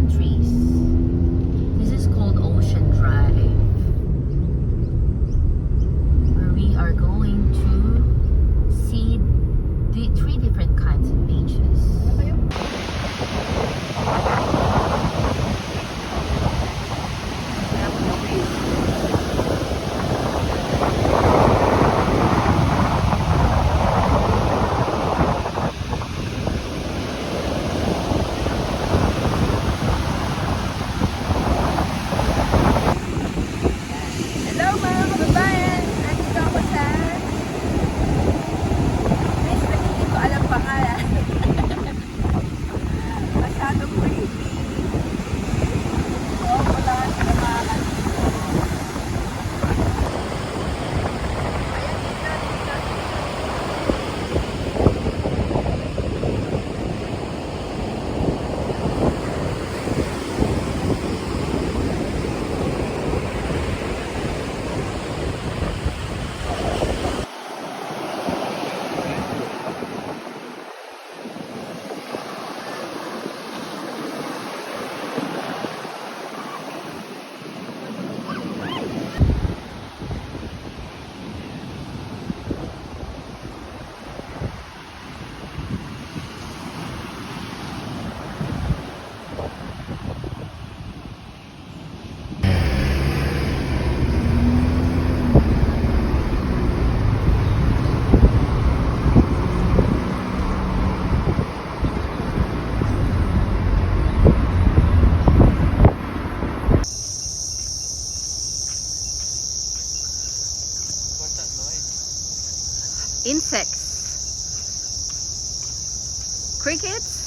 countries. This is called Ocean Drive, where we are going to see the three different kinds of beaches. Hello mga kababayan! Nandito ako sa beach na hindi ko alam pangalan. Masyadong creepy. Oo, wala sa kamakan. Insects. Crickets.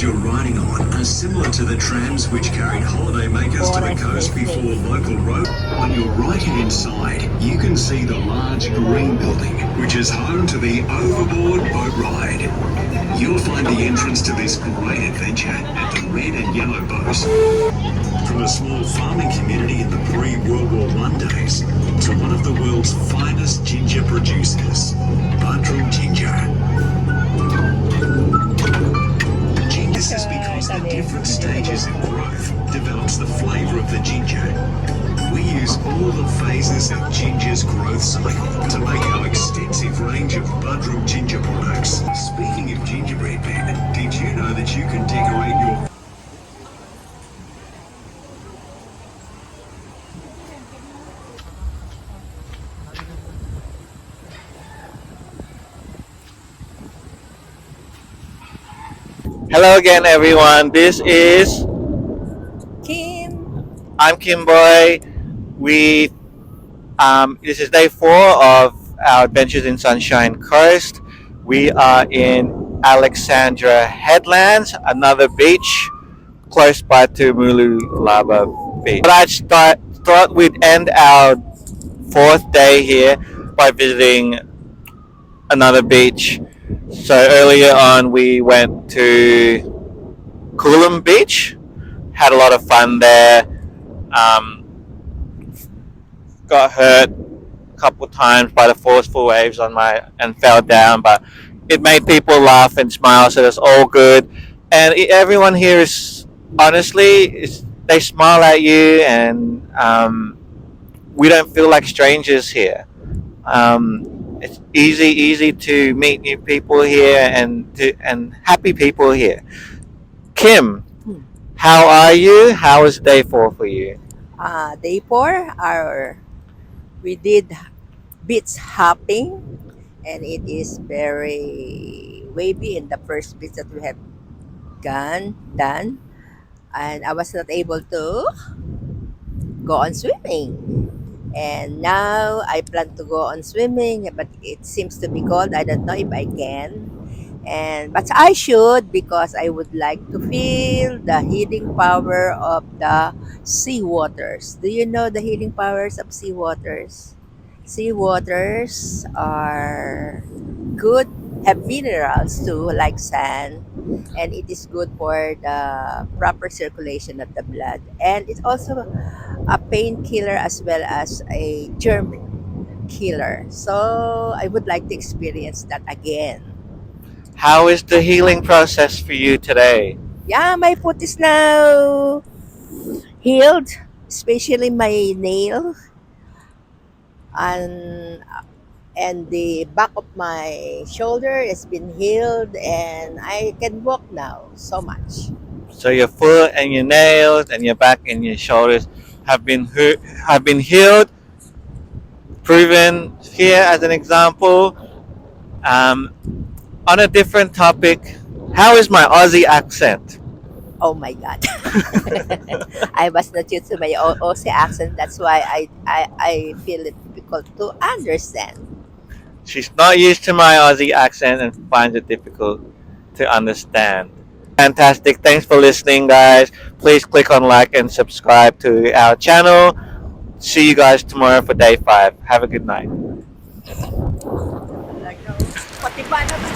You're riding on are similar to the trams which carried holidaymakers to the coast before local road. On your right-hand side, you can see the large green building, which is home to the Overboard Boat Ride. You'll find the entrance to this great adventure at the red and yellow boat. From a small farming community in the pre-World War I days to one of the world's finest ginger producers, Badrum Ginger. This is because the different stages of growth develops the flavour of the ginger. We use all the phases of ginger's growth cycle to make our extensive range of Badrum ginger products. Speaking of gingerbread men, did you know that you can decorate your Hello again, everyone. This is Kim. I'm Kim Boy. This is day 4 of our adventures in Sunshine Coast. We are in Alexandra Headlands, another beach close by to Mulu Lava Beach. But thought we'd end our 4th day here by visiting another beach. So earlier on we went to Coolum Beach, had a lot of fun there, got hurt a couple times by the forceful waves and fell down, but it made people laugh and smile, so it's all good. And everyone here is honestly, they smile at you, and we don't feel like strangers here. It's easy to meet new people here and happy people here. Kim, how are you? How was day 4 for you? Day 4, we did beach hopping and it is very wavy in the first beach that we have gone done, and I was not able to go on swimming. And now I plan to go on swimming, but it seems to be cold. I don't know if I can. And but I should, because I would like to feel the healing power of the sea waters. Do you know the healing powers of sea waters? Sea waters are good, have minerals too, like sand, and it is good for the proper circulation of the blood. And it's also a painkiller as well as a germ killer. So I would like to experience that again. How is the healing process for you today? Yeah, my foot is now healed, especially my nail and the back of my shoulder has been healed, and I can walk now so much. So your foot and your nails and your back and your shoulders have been have been healed, proven here as an example. Um, on a different topic, how is my Aussie accent? Oh my god. I was not used to my Aussie accent. That's why I feel it difficult to understand. She's not used to my Aussie accent and finds it difficult to understand. Fantastic. Thanks for listening, guys. Please click on like and subscribe to our channel. See you guys tomorrow for day 5. Have a good night. Like, no, pati ba na